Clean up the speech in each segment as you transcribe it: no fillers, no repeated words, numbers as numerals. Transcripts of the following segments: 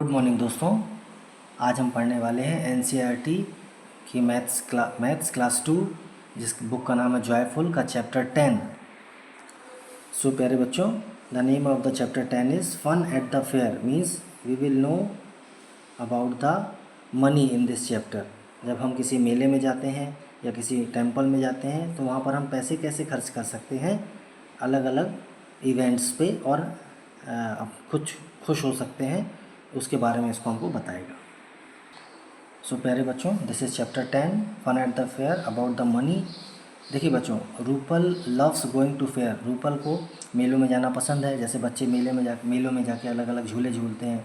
Good morning दोस्तों। आज हम पढ़ने वाले हैं एनसीईआरटी की मैथ्स क्लास 2, जिस बुक का नाम है जॉयफुल का चैप्टर 10। सो प्यारे बच्चों, the name of the chapter 10 is fun at the fair. Means we will know about the money in this chapter. जब हम किसी मेले में जाते हैं या किसी टेम्पल में जाते हैं तो वहाँ पर हम पैसे कैसे खर्च कर सकते हैं अलग अलग इवेंट्स पे, और कुछ खुश हो सकते हैं, उसके बारे में इसको हमको बताएगा। सो प्यारे बच्चों, this is chapter 10 fun at the fair about the money. देखिए बच्चों, Rupal loves going to fair. Rupal को मेलों में जाना पसंद है। जैसे बच्चे मेलों में जाके अलग अलग झूले झूलते हैं,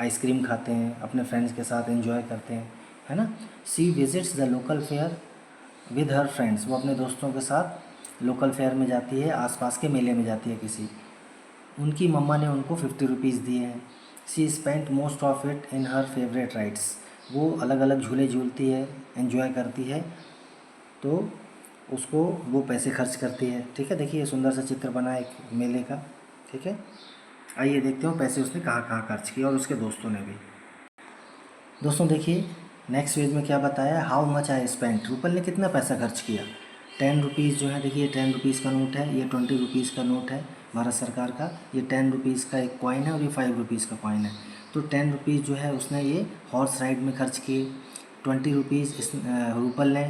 आइसक्रीम खाते हैं, अपने फ्रेंड्स के साथ एंजॉय करते हैं, है ना। She visits the local fair with her friends. वो अपने दोस्तों के साथ लोकल फेयर में जाती है, आसपास के मेले में जाती है किसी। उनकी मम्मा ने उनको 50 रुपीज़ दिए हैं। She spent most of it in her favourite rides. वो अलग अलग झूले झूलती है, एंजॉय करती है, तो उसको वो पैसे खर्च करती है। ठीक है, देखिए सुंदर सा चित्र बना है एक मेले का। ठीक है, आइए देखते हो पैसे उसने कहाँ कहाँ खर्च किए और उसके दोस्तों ने भी। दोस्तों देखिए नेक्स्ट पेज में क्या बताया, how much I spent. Rupal ने कितना पैसा खर्च किया। 10 रुपीज़ जो है, देखिए 10 रुपीज़ का नोट है, ये 20 रुपीज़ का नोट है भारत सरकार का, ये 10 रुपीज़ का एक कॉइन है और ये 5 रुपीज़ का कॉइन है। तो 10 रुपीज़ जो है उसने ये हॉर्स राइड में खर्च किए। 20 रुपीज़ इस रूपल ने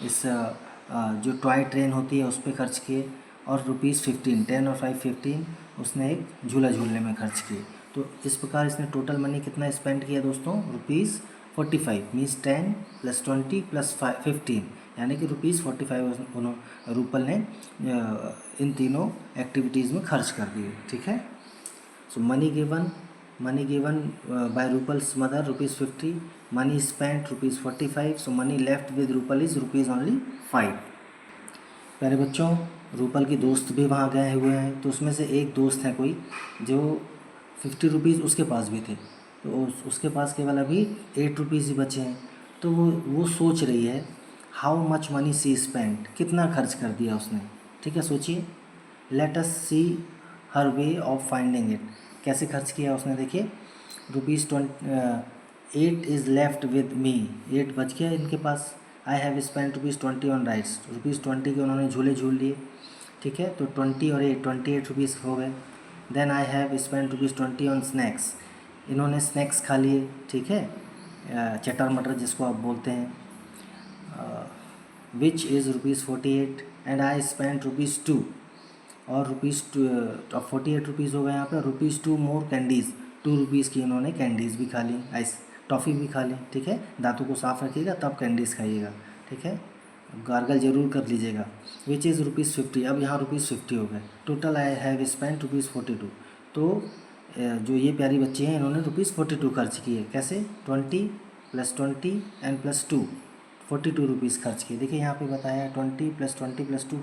इस जो टॉय ट्रेन होती है उस पर खर्च किए, और ₹15, 10 और 5 15 उसने एक झूला झूलने में खर्च किए। तो इस प्रकार इसने टोटल मनी कितना स्पेंड किया दोस्तों, ₹45। मीन्स 10 + 20 + 15, यानी कि ₹45 रूपल ने इन तीनों एक्टिविटीज़ में खर्च कर दिए। ठीक है, so money given by Rupal's mother ₹50, money spent ₹45, so money left with Rupal is ₹only 5। प्यारे बच्चों, रूपल के दोस्त भी वहाँ गए हुए हैं, तो उसमें से एक दोस्त है कोई जो 50 रुपीज़ उसके पास भी थे, तो उसके पास केवल अभी 8 रुपीज़ ही बचे हैं। तो वो सोच रही है how much money she spent, कितना खर्च कर दिया उसने। ठीक है, सोचिए। Let us see her way of finding it. कैसे खर्च किया उसने, देखिए ₹8 इज़ लेफ्ट विद मी। 8 बच गया इनके पास। I have spend ₹20 on rides. ₹20 के उन्होंने झूले झूल लिए। ठीक है, तो 20 और 8 28 रुपीज़ हो गए। Then I have spend ₹20 on snacks. इन्होंने स्नैक्स खा लिए। ठीक है, चटर मटर जिसको आप बोलते हैं, which is ₹48 and I spend ₹2। और ₹2 अब 48 रुपीज़ हो गए यहाँ पर। ₹2 मोर कैंडीज़। 2 रुपीज़ की इन्होंने कैंडीज़ भी खा ली, आइस टॉफ़ी भी खा ली। ठीक है, दांतों को साफ़ रखिएगा तब कैंडीज़ खाइएगा। ठीक है, गार्गल ज़रूर कर लीजिएगा। Which is ₹50। अब यहाँ ₹50 हो गए। Total I have spend ₹42। तो जो ये प्यारी बच्ची हैं इन्होंने ₹42 खर्च किए। कैसे, 20 + 20 एंड +2, 42 रुपीज़ खर्च किए। देखिए यहाँ पे बताया 20 + 20 + 2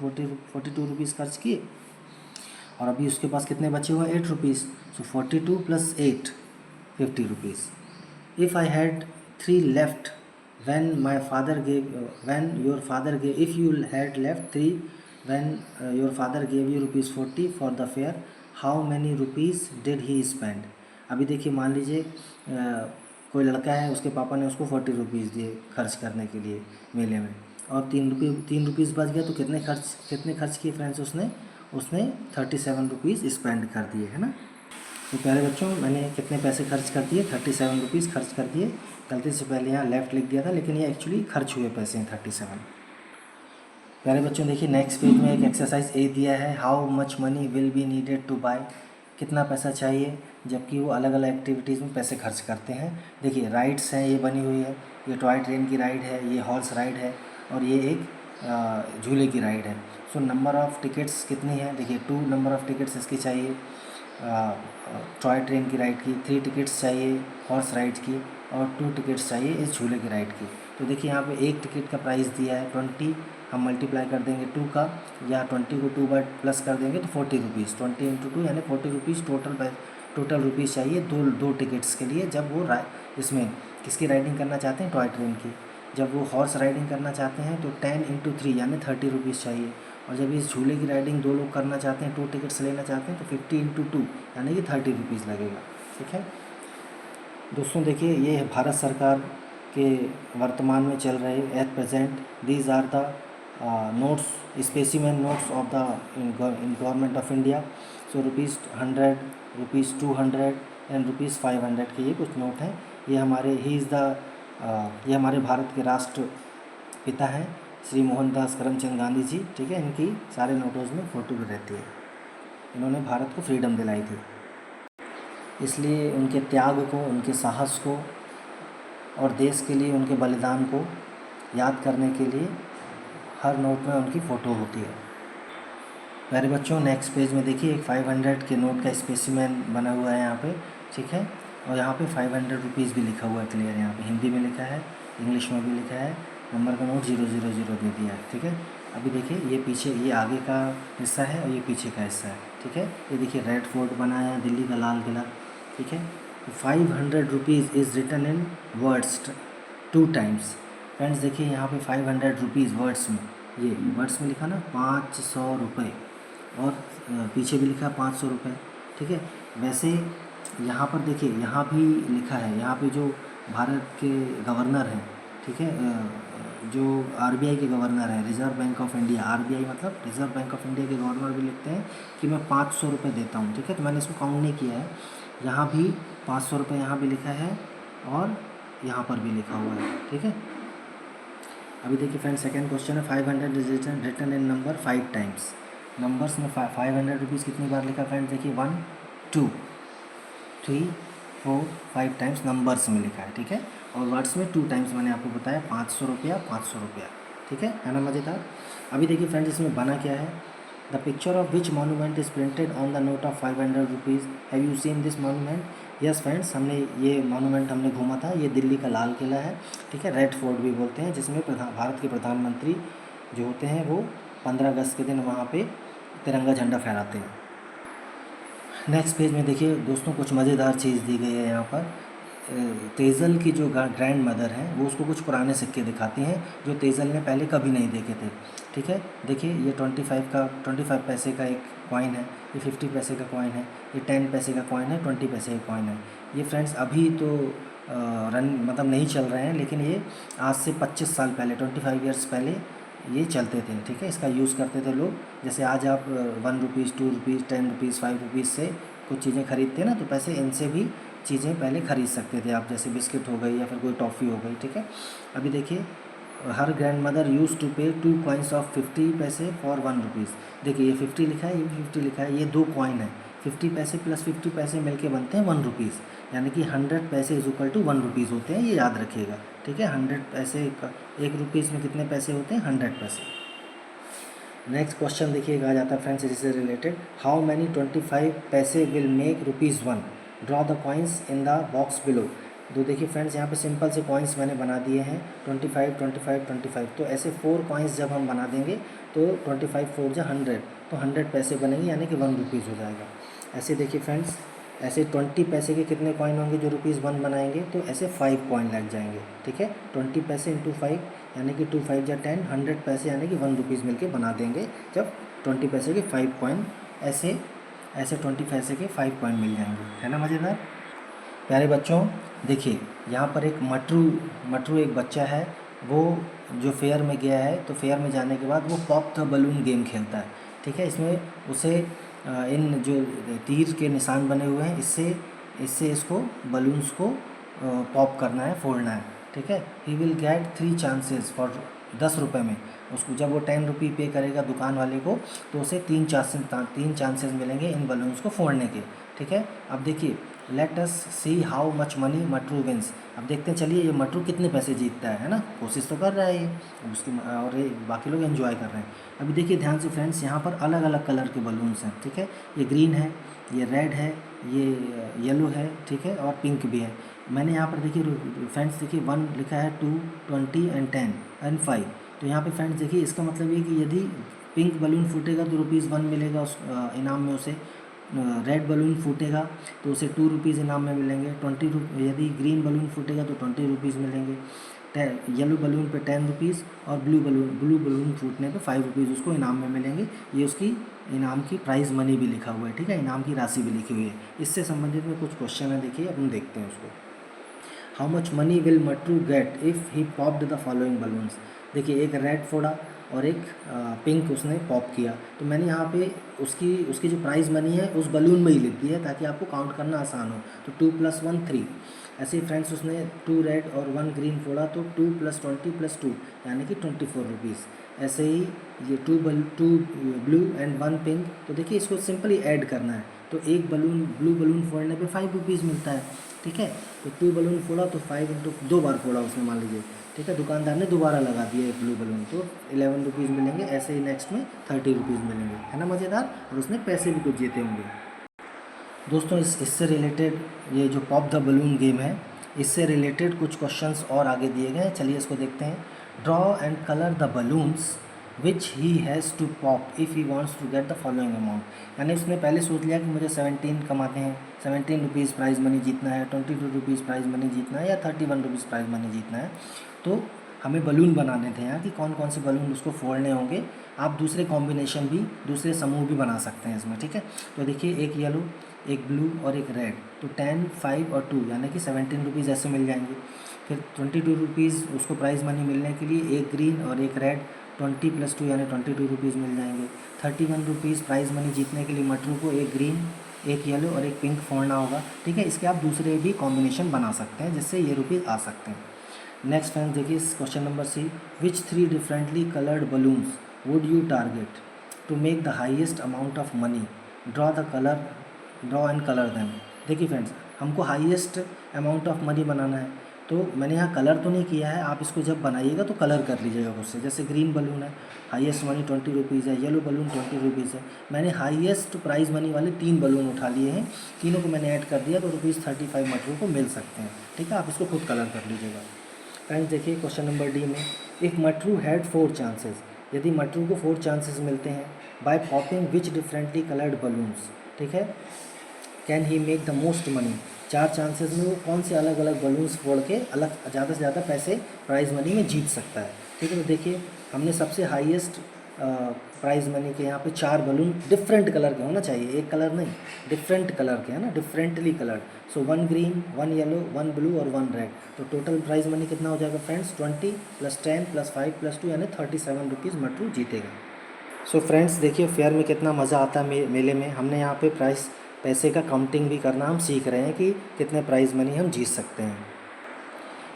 42 रुपीज़ खर्च किए। और अभी उसके पास कितने बचे हुए हैं, 8 rupees. So 42 + 8 50 rupees. If I had 3 left when my father gave when your father gave if you had left 3 when your father gave you ₹40 for the fare, how many rupees did he spend। अभी देखिए मान लीजिए कोई लड़का है, उसके पापा ने उसको 40 रुपीज़ दिए खर्च करने के लिए मेले में, और 3 रुपीज़ बच गया। तो कितने खर्च किए फ्रेंड्स, उसने 37 रुपीज़ स्पेंड कर दिए, है ना। तो प्यारे बच्चों, मैंने कितने पैसे खर्च कर दिए, 37 रुपीज़ खर्च कर दिए। गलती से पहले यहाँ लेफ़्ट लिख दिया था, लेकिन ये एक्चुअली खर्च हुए पैसे हैं 37। प्यारे बच्चों देखिए नेक्स्ट पेज में एक एक्सरसाइज ए दिया है, how much money will be needed to buy. कितना पैसा चाहिए, जबकि वो अलग अलग एक्टिविटीज़ में पैसे खर्च करते हैं। देखिए राइड्स हैं, ये बनी हुई है, ये टॉय ट्रेन की राइड है, ये हॉर्स राइड है, और ये एक झूले की राइड है। सो नंबर ऑफ़ टिकट्स कितनी है, देखिए 2 नंबर ऑफ़ टिकट्स इसकी चाहिए टॉय ट्रेन की राइड की, 3 टिकट्स चाहिए हॉर्स राइड की, और 2 टिकट्स चाहिए इस झूले की राइड की। तो देखिए यहाँ पे एक टिकट का प्राइस दिया है 20, हम मल्टीप्लाई कर देंगे 2 का, या 20 को 2 बार प्लस कर देंगे तो 40 रुपीज़। 20 × 2 यानी 40 रुपीज़ टोटल रुपीज़ चाहिए दो टिकट्स के लिए। जब वो इसमें किसकी राइडिंग करना चाहते हैं, टॉय ट्रेन की। जब वो हॉर्स राइडिंग करना चाहते हैं तो 10 × 3 यानी 30 रुपीज़ चाहिए। और जब इस झूले की राइडिंग 2 लोग करना चाहते हैं, 2 टिकट्स लेना चाहते हैं, तो 50 × 2 यानी कि 30 रुपीज़ लगेगा। ठीक है, दोस्तों देखिए, ये है भारत सरकार के वर्तमान में चल रहे at present these are the notes, specimen notes of the in government of India. So ₹100, ₹200 and ₹500 के ये कुछ नोट हैं। ये हमारे ये हमारे भारत के राष्ट्रपिता हैं श्री मोहनदास करमचंद गांधी जी। ठीक है, इनकी सारे नोटोज़ में फ़ोटो भी रहती है। इन्होंने भारत को फ्रीडम दिलाई थी, इसलिए उनके त्याग को, उनके साहस को और देश के लिए उनके बलिदान को याद करने के लिए हर नोट में उनकी फ़ोटो होती है। प्यारे बच्चों, नेक्स्ट पेज में देखिए एक 500 के नोट का स्पेसिमेन बना हुआ है यहाँ पे। ठीक है, और यहाँ पे 500 रुपीज़ भी लिखा हुआ है क्लियर, यहाँ पे हिंदी में लिखा है, इंग्लिश में भी लिखा है, नंबर का नोट 000 दे दिया है। ठीक है, अभी देखिए ये पीछे, ये आगे का हिस्सा है और ये पीछे का हिस्सा है। ठीक है, ये देखिए रेड फोर्ट बना है, दिल्ली का लाल किला। ठीक है, 500 rupees is written in words 2 times. Friends देखिए यहाँ पे 500 रुपीज़ वर्ड्स में, ये वर्ड्स में लिखा ना 500 रुपये, और पीछे भी लिखा 500 रुपये। ठीक है, वैसे यहाँ पर देखिए, यहाँ भी लिखा है, यहाँ पे जो भारत के गवर्नर हैं, ठीक है, जो आरबीआई के गवर्नर हैं, reserve bank of India, RBI मतलब रिज़र्व बैंक ऑफ इंडिया के गवर्नर भी लिखते हैं कि मैं 500 रुपये देता हूँ। ठीक है, तो मैंने इसको काउंट नहीं किया है, यहाँ भी 500 रुपये यहाँ भी लिखा है और यहाँ पर भी लिखा हुआ है। ठीक है, अभी देखिए फ्रेंड सेकंड क्वेश्चन है 500 is written in number 5 times. Numbers में 500 रुपीज़ कितनी बार लिखा फ्रेंड्स, देखिए 1 2 3 4 5 टाइम्स नंबर्स में लिखा है। ठीक है, और वर्ड्स में 2 टाइम्स मैंने आपको बताया, 500 रुपया 500 रुपया। ठीक है ना मज़ेदार। अभी देखिए फ्रेंड्स इसमें बना क्या है, the picture of which monument is printed on the note of 500 rupees, have you seen this monument. Yes friends, हमने ये मोनूमेंट हमने घूमा था, ये दिल्ली का लाल किला है। ठीक है, रेड फोर्ट भी बोलते हैं, जिसमें भारत के प्रधानमंत्री जो होते हैं वो 15 अगस्त के दिन वहाँ पे तिरंगा झंडा फहराते हैं। नेक्स्ट पेज में देखिए दोस्तों, कुछ मज़ेदार चीज़ दी गई है यहाँ पर। तेज़ल की जो ग्रैंड मदर हैं वो उसको कुछ पुराने सिक्के दिखाती हैं जो तेज़ल ने पहले कभी नहीं देखे थे। ठीक है, देखिए ये 25 पैसे का एक कॉइन है, ये 50 पैसे का कॉइन है, ये 10 पैसे का कॉइन है, 20 पैसे का कॉइन है। ये फ्रेंड्स अभी तो मतलब नहीं चल रहे हैं, लेकिन ये आज से 25 साल पहले, 25 ईयर्स पहले ये चलते थे। ठीक है, इसका यूज़ करते थे लोग। जैसे आज आप 1 रुपीज़ 2 रुपीज़ 10 रुपीज़ 5 रुपीज़ से कुछ चीज़ें खरीदते हैं ना, तो पैसे इनसे भी चीज़ें पहले ख़रीद सकते थे आप, जैसे बिस्किट हो गई या फिर कोई टॉफ़ी हो गई। ठीक है, अभी देखिए हर ग्रैंड मदर यूज़ टू पे 2 कॉइन्स ऑफ 50 पैसे फॉर 1 रुपीज़। देखिए ये 50 लिखा है, ये भी 50 लिखा है, ये 2 कॉइन है, 50 पैसे प्लस 50 पैसे मिलके बनते हैं 1 रुपीज़, यानी कि 100 पैसे इज इक्वल टू 1 रुपीज़ होते हैं, ये याद रखिएगा। ठीक है, 100 पैसे का 1 रुपीज़ में कितने पैसे होते हैं, 100 पैसे। नेक्स्ट क्वेश्चन देखिएगा, आ जाता है फ्रेंड्स इससे रिलेटेड, हाउ मैनी 25 पैसे will make ₹1, draw the coins in the box below. तो देखिए फ्रेंड्स यहाँ पे सिंपल से कॉइन्स मैंने बना दिए हैं 25 25 25। तो ऐसे 4 कॉइन्स जब हम बना देंगे तो 25 4 जा 100, तो 100 पैसे बनेंगे, यानी कि 1 रुपीज़ हो जाएगा। ऐसे देखिए फ्रेंड्स, ऐसे 20 पैसे के कितने कॉइन होंगे जो ₹1 बनाएंगे, तो ऐसे 5 कॉइन लग जाएंगे। ठीक है, 20 पैसे इंटू 5 यानी कि 2 5 जा 10, 100 पैसे यानी कि 1 रुपीज़ मिल के बना देंगे जब 20 पैसे के 5 कॉइन, ऐसे 20 पैसे के 5 कॉइन मिल जाएंगे। है ना मज़ेदार। प्यारे बच्चों देखिए, यहाँ पर एक मटरू एक बच्चा है, वो जो फेयर में गया है, तो फेयर में जाने के बाद वो पॉप द बलून गेम खेलता है। ठीक है, इसमें उसे इन जो तीर के निशान बने हुए हैं, इससे इसको बलून्स को पॉप करना है, फोड़ना है। ठीक है, he will get 3 chances for 10 रुपये में। उसको जब वो 10 रुपये पे करेगा दुकान वाले को, तो उसे 3 चांसेस मिलेंगे इन बलून्स को फोड़ने के। ठीक है, अब देखिए let us see how much money Matru wins. अब देखते हैं, चलिए ये मटरू कितने पैसे जीतता है ना, कोशिश तो कर रहा है ये, उसकी और ये बाकी लोग एंजॉय कर रहे हैं। अभी देखिए ध्यान से फ्रेंड्स, यहाँ पर अलग अलग कलर के बलून्स हैं। ठीक है, ये ग्रीन है, ये रेड है, ये येलो है, ठीक है, और पिंक भी है। मैंने यहाँ पर देखिए फ्रेंड्स, देखिए 1 लिखा है, 2 20 एंड 10 एंड 5। तो यहाँ पे फ्रेंड्स देखिए, इसका मतलब ये कि यदि पिंक बलून फूटेगा तो ₹1 मिलेगा उस इनाम में उसे। रेड बलून फूटेगा तो उसे 2 रुपीज़ इनाम में मिलेंगे। यदि ग्रीन बलून फूटेगा तो 20 रुपीज़ मिलेंगे। येलो बलून पे 10 रुपीज़, और ब्लू बलून फूटने पे 5 रुपीज़ उसको इनाम में मिलेंगे। ये उसकी इनाम की प्राइज़ मनी भी लिखा हुआ है। ठीक है, इनाम की राशि भी लिखी हुई है। इससे संबंधित में कुछ क्वेश्चन है, देखिए अपन देखते हैं उसको। How much money will Matru get if he popped the following balloons. देखिए एक रेड फोड़ा और एक पिंक उसने पॉप किया, तो मैंने यहाँ पे उसकी उसकी जो प्राइज़ मनी है उस बलून में ही लिख दी है ताकि आपको काउंट करना आसान हो। तो 2 + 1 3। ऐसे ही फ्रेंड्स उसने 2 रेड और 1 ग्रीन फोड़ा तो 2 + 20 + 2 यानी कि 24 रुपीज़। ऐसे ही ये 2 ब्लू एंड 1 पिंक, तो देखिए इसको सिंपली ऐड करना है। तो एक ब्लू बलून फोड़ने पे 5 रुपीज़ मिलता है, ठीक है। तो 2 बलून फोड़ा तो 5 इंटू 2 बार फोड़ा उसने मान लीजिए, ठीक है। दुकानदार ने दोबारा लगा दिया एक ब्लू बलून, तो 11 रुपीज़ मिलेंगे। ऐसे ही नेक्स्ट में 30 रुपीज़ मिलेंगे, है ना मज़ेदार। और उसने पैसे भी कुछ जीते होंगे। दोस्तों इससे रिलेटेड ये जो पॉप द बलून गेम है, इससे रिलेटेड कुछ क्वेश्चंस और आगे दिए गए हैं, चलिए इसको देखते हैं। Draw and colour the balloons which he has to pop if he wants to get the following amount. यानी उसने पहले सोच लिया कि मुझे 17 कमाते हैं, 17 रुपीज़ प्राइज़ मनी जीतना है, 22 रुपीज़ प्राइज़ मनी जीतना है, या 31 रुपीज़ प्राइज़ मनी जीतना है। तो हमें बलून बनाने थे यहाँ कि कौन कौन से बलून उसको फोड़ने होंगे। आप दूसरे कॉम्बिनेशन भी, दूसरे समूह भी बना सकते हैं इसमें, ठीक है। तो देखिए एक येलो, एक ब्लू और एक रेड, तो 10, 5 और 2 यानी कि 17 रुपीज़ ऐसे मिल जाएंगे। फिर 22 रुपीज़ उसको प्राइज़ मनी मिलने के लिए एक ग्रीन और एक रेड, 20 + 2 यानी 22 रुपीज़ मिल जाएंगे। 31 रुपीज़ प्राइज़ मनी जीतने के लिए मटरू को एक ग्रीन, एक येलो और एक पिंक फोड़ना होगा, ठीक है। इसके आप दूसरे भी कॉम्बिनेशन बना सकते हैं जिससे ये रुपीज़ आ सकते हैं। नेक्स्ट फ्रेंड्स देखिए question number C, which 3 differently coloured balloons would you target to make the highest amount of money, draw and colour them. देखिए फ्रेंड्स, हमको हाईएस्ट अमाउंट ऑफ मनी बनाना है, तो मैंने यहाँ कलर तो नहीं किया है, आप इसको जब बनाइएगा तो कलर कर लीजिएगा खुद से। जैसे ग्रीन बलून है, हाईएस्ट मनी 20 रुपीज़ है, येलो बलून 20 रुपीज़ है। मैंने हाईएस्ट प्राइस मनी वाले 3 बलून उठा लिए हैं, तीनों को मैंने ऐड कर दिया, तो ₹35 मटरू को मिल सकते हैं, ठीक है। आप इसको खुद कलर कर लीजिएगा। फ्रेंड्स देखिए क्वेश्चन नंबर डी में, इफ़ मटरू हैड 4 चांसेस, यदि मटरू को 4 चांसेस मिलते हैं, बाय पॉपिंग विच डिफरेंटली कलर्ड बलून्स, ठीक है, can he make the most money. 4 chances में वो कौन से अलग अलग बलून्स फोड़ के अलग ज़्यादा से ज़्यादा पैसे प्राइज़ मनी में जीत सकता है, ठीक है। तो देखिए हमने सबसे हाईएस्ट प्राइज़ मनी के यहाँ पे 4 बलून डिफरेंट कलर के होना चाहिए, एक कलर नहीं, डिफरेंट कलर के, है ना, डिफरेंटली कलर्ड। सो 1 ग्रीन, 1 येलो, 1 ब्लू और 1 रेड, तो टोटल प्राइज़ मनी कितना हो जाएगा फ्रेंड्स, 20 + 10 + 5 + 2 यानी 37 रुपीज़ मटरू जीतेगा। सो फ्रेंड्स देखिए फेयर में कितना मज़ा आता है मेले में। हमने यहाँ पे पैसे का काउंटिंग भी करना हम सीख रहे हैं कि कितने प्राइज़ मनी हम जीत सकते हैं।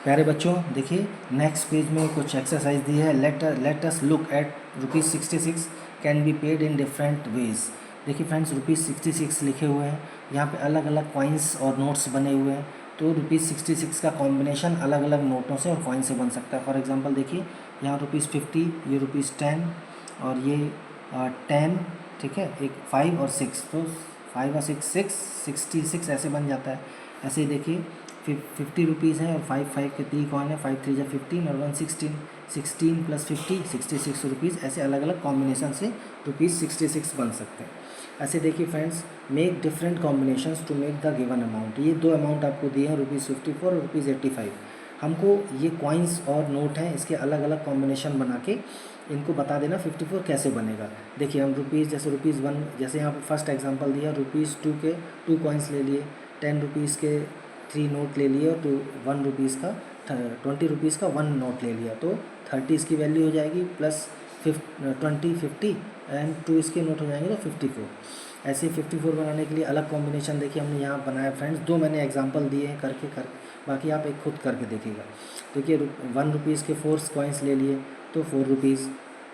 प्यारे बच्चों देखिए नेक्स्ट पेज में कुछ एक्सरसाइज दी है। Let us look at ₹66 can be paid in different ways. देखिए फ्रेंड्स ₹66 लिखे हुए हैं, यहाँ पे अलग अलग कॉइन्स और नोट्स बने हुए हैं, तो ₹66 का कॉम्बिनेशन अलग अलग नोटों से और कॉइन से बन सकता है। फॉर एग्जांपल देखिए यहाँ ₹50, ये ₹10 और ये 10, ठीक है, एक 5 और 6, तो 5 और 6 66 ऐसे बन जाता है। ऐसे ही देखिए 50 रुपीज़ है और 5 के 3 कॉइन है, 5 3 15 और 1 16, 16 + 50 66 रुपीज़। ऐसे अलग अलग कॉम्बिनेशन से ₹66 बन सकते हैं। ऐसे देखिए friends, make different combinations to make the given amount. ये 2 अमाउंट आपको दिए हैं, ₹54 और ₹85। हमको ये कॉइन्स और नोट हैं, इसके अलग अलग कॉम्बिनेशन बना के इनको बता देना 54 कैसे बनेगा। देखिए हम जैसे ₹1, जैसे यहाँ पर फर्स्ट एग्जांपल दिया, ₹2 के 2 कॉइन्स ले लिए, 10 रुपीज़ के 3 नोट ले लिए, तो 1 रुपीज़ का 20 रुपीज़ का 1 नोट ले लिया, तो 30 इसकी वैल्यू हो जाएगी, प्लस 20 50 एंड 2 इसके नोट हो जाएंगे, तो 54। ऐसे 54 बनाने के लिए अलग कॉम्बिनेशन देखिए हमने यहाँ बनाया फ्रेंड्स। 2 मैंने एग्जांपल दिए हैं कर बाकी आप एक खुद करके देखिएगा। देखिए 1 रुपीज़ के 4 कॉइन्स ले लिए तो 4 रुपीज़,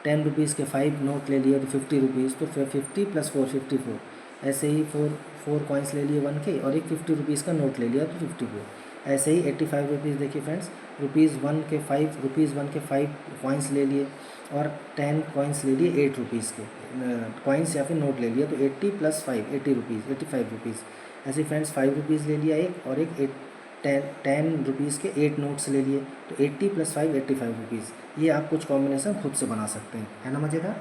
10 रुपीज़ के 5 नोट ले लिए तो 50 रुपीज़, तो 50 + 4 54। ऐसे ही 4 कॉइन्स ले लिए 1 के और एक 50 रुपीज़ का नोट ले लिया तो 54। ऐसे ही 85 रुपीज़ देखिए फ्रेंड्स, ₹1 के 5 कॉइन्स ले लिए और 10 कॉइन्स ले लिए 8 रुपीज़ के कॉइन्स या फिर नोट ले लिया, तो 80 + 5 80 रुपीज़, 85 रुपीज़। ऐसे फ्रेंड्स 5 रुपीज़ ले लिया एक और एक 10 रुपीज़ के 8 नोट्स ले लिए, तो 80 + 5 85 रुपीज़। ये आप कुछ कॉम्बिनेशन खुद से बना सकते हैं, है ना मज़ेदार।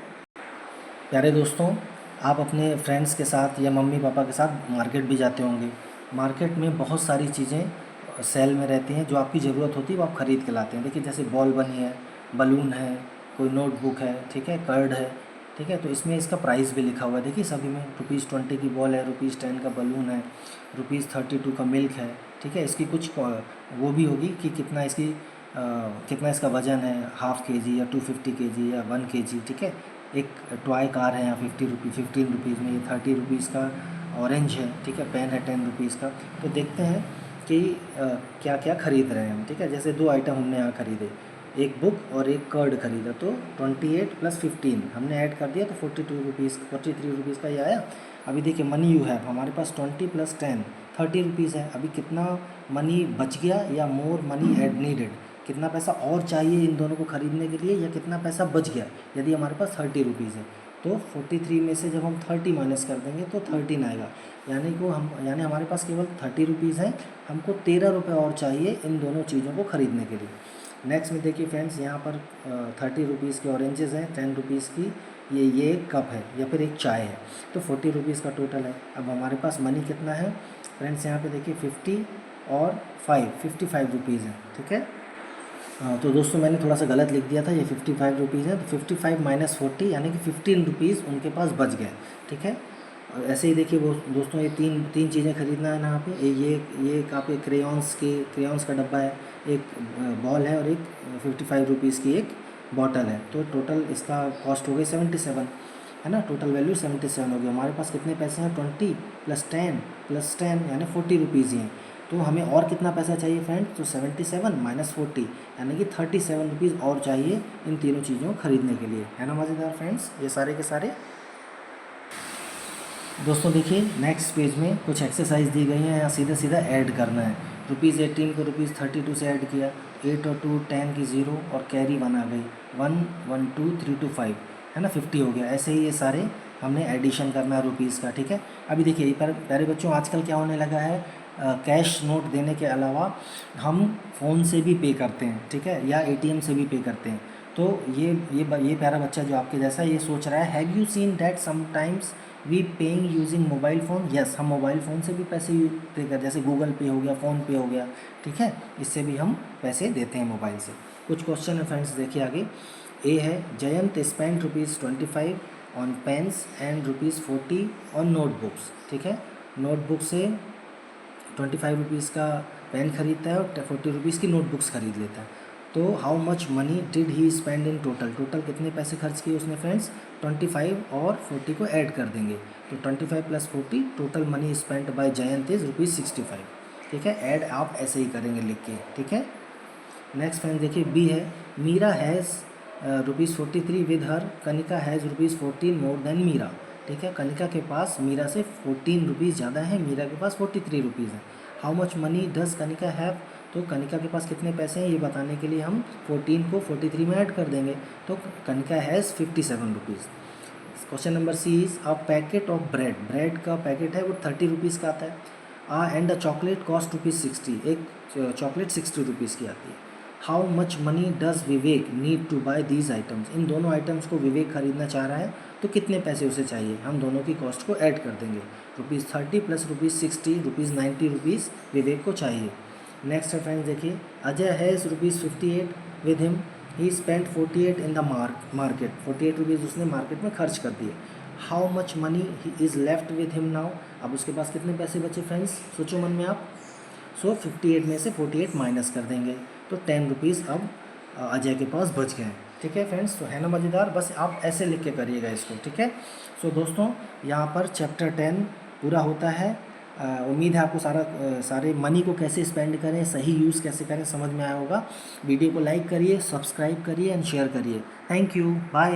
प्यारे दोस्तों, आप अपने फ्रेंड्स के साथ या मम्मी पापा के साथ मार्केट भी जाते होंगे। मार्केट में बहुत सारी चीज़ें सेल में रहती हैं जो आपकी ज़रूरत होती है, वो आप ख़रीद के लाते हैं। देखिए जैसे बॉल बनी है, बलून है, कोई नोटबुक है, ठीक है, कार्ड है, ठीक है, तो इसमें इसका प्राइस भी लिखा हुआ है। देखिए सभी में ₹20 की बॉल है, ₹10 का बलून है, ₹32 का मिल्क है, ठीक ठीक है। इसकी कुछ वो भी होगी कि कितना इसकी कितना इसका वज़न है, हाफ़ केजी या 250 केजी या 1 केजी, ठीक है। एक टॉय कार है यहाँ 15 रुपीज़ में, ये 30 रुपीज़ का ऑरेंज है, ठीक है। पेन है 10 रुपीज़ का। तो देखते हैं कि क्या क्या ख़रीद रहे हैं हम, ठीक है। जैसे 2 आइटम हमने यहाँ ख़रीदे, एक बुक और एक कर्ड ख़रीदा, तो 28 + 15 हमने ऐड कर दिया तो 43 रुपीज़ का ये आया। अभी देखिए मनी यू हैव, हमारे पास 20 + 10 30 रुपीज़ है। अभी कितना मनी बच गया या मोर मनी एड नीडेड, कितना पैसा और चाहिए इन दोनों को ख़रीदने के लिए या कितना पैसा बच गया। यदि हमारे पास 30 रुपीज़ है तो 43 में से जब हम 30 माइनस कर देंगे तो 13 आएगा। यानी हमारे पास केवल 30 रुपीज़ हैं, हमको 13 रुपये और चाहिए इन दोनों चीज़ों को ख़रीदने के लिए। नेक्स्ट में देखिए फ्रेंड्स, यहाँ पर 30 रुपीज़ के ऑरेंजेस हैं, 10 रुपीज़ की ये एक कप है या फिर एक चाय है, तो 40 रुपीज़ का टोटल है। अब हमारे पास मनी कितना है फ्रेंड्स, यहाँ पे देखिए 50 और 55 रुपीज़ है, ठीक है। तो दोस्तों मैंने थोड़ा सा गलत लिख दिया था, ये 55 रुपीज़ है, तो 55 - 40 यानी कि 15 रुपीज़ उनके पास बच गए, ठीक है। और ऐसे ही देखिए वो दोस्तों, ये तीन चीज़ें खरीदना है ना यहाँ पे। ये एक आपके क्रेयॉन्स का डब्बा है, एक बॉल है और एक 55 रुपीज़ की एक बॉटल है। तो टोटल इसका कॉस्ट हो गई 77, है ना। टोटल वैल्यू 77 हो गई। हमारे पास कितने पैसे हैं, 20 + 10 यानी 40 रुपीज़ ही हैं। तो हमें और कितना पैसा चाहिए फ्रेंड्स, तो 77 - 40 यानी कि 37 रुपीज़ और चाहिए इन तीनों चीज़ों को ख़रीदने के लिए, है ना मज़ेदार फ्रेंड्स ये सारे के सारे। दोस्तों देखिए नेक्स्ट पेज में कुछ एक्सरसाइज दी गई हैं, यहाँ सीधा ऐड करना है। ₹18 को ₹32 से ऐड किया, 8 और 2 10 की 0 और कैरी 1 आ गई, 1 1 2 3 2 5, है ना, 50 हो गया। ऐसे ही ये सारे हमने एडिशन करना है रुपीज़ का, ठीक है। अभी देखिए प्यारे बच्चों, आजकल क्या होने लगा है, कैश नोट देने के अलावा हम फ़ोन से भी पे करते हैं, ठीक है, या ATM से भी पे करते हैं। तो ये प्यारा बच्चा जो आपके जैसा ये सोच रहा है, have you seen that sometimes we paying using mobile phone. Yes, हम मोबाइल फ़ोन से भी पैसे पे कर, जैसे गूगल पे हो गया, फ़ोन पे हो गया, ठीक है, इससे भी हम पैसे देते हैं मोबाइल से। कुछ क्वेश्चन है फ्रेंड्स, देखिए आगे। ए है, Jayant spend ₹25 on pens and ₹40 on notebooks, ठीक है। नोटबुक से 25 रुपीज़ का पेन खरीदता है और 40 रुपीज़ की नोटबुक्स खरीद लेता है। तो how much money did he spend in total, total कितने पैसे खर्च किए उसने फ्रेंड्स, 25 और 40 को ऐड कर देंगे, तो 25 + 40 total money spent by Jayant is ₹65, ठीक है। ऐड आप ऐसे ही करेंगे लिख के, ठीक है। नेक्स्ट फ्रेंड्स देखिए, बी है, Meera has ₹43 with her, Kanika has ₹14 more than Meera, ठीक है। कनिका के पास मीरा से 14 रुपीज़ ज़्यादा है, मीरा के पास 43 रुपीज़ है। How much money does Kanika have, तो कनिका के पास कितने पैसे हैं ये बताने के लिए हम 14 को 43 में ऐड कर देंगे, तो Kanika has 57 rupees. Question number C is, a packet of bread का पैकेट है वो 30 रुपीज़ का आता है। एंड अ चॉकलेट कॉस्ट ₹60, एक चॉकलेट 60 रुपीज़ की आती है। How much money does Vivek need to buy these items, इन दोनों आइटम्स को विवेक खरीदना चाह रहा है, तो कितने पैसे उसे चाहिए, हम दोनों की कॉस्ट को ऐड कर देंगे। ₹30 + ₹60, ₹90 विवेक को चाहिए। नेक्स्ट है फ्रेंड्स देखिए, Ajay has ₹58 with him, he spend 48 in the market, 48 rupees उसने मार्केट में खर्च कर दिए। How much money is left with him now, अब उसके पास कितने पैसे बचे फ्रेंड्स, सोचो मन में आप। 58 में से 48 माइनस कर देंगे, तो 10 रुपीज़ अब अजय के पास बच गए, ठीक है फ्रेंड्स। तो है ना मज़ेदार, बस आप ऐसे लिख के करिएगा इसको, ठीक है। सो दोस्तों यहाँ पर चैप्टर 10 पूरा होता है। उम्मीद है आपको सारे मनी को कैसे स्पेंड करें, सही यूज़ कैसे करें समझ में आया होगा। वीडियो को लाइक करिए, सब्सक्राइब करिए एंड शेयर करिए। Thank you, bye.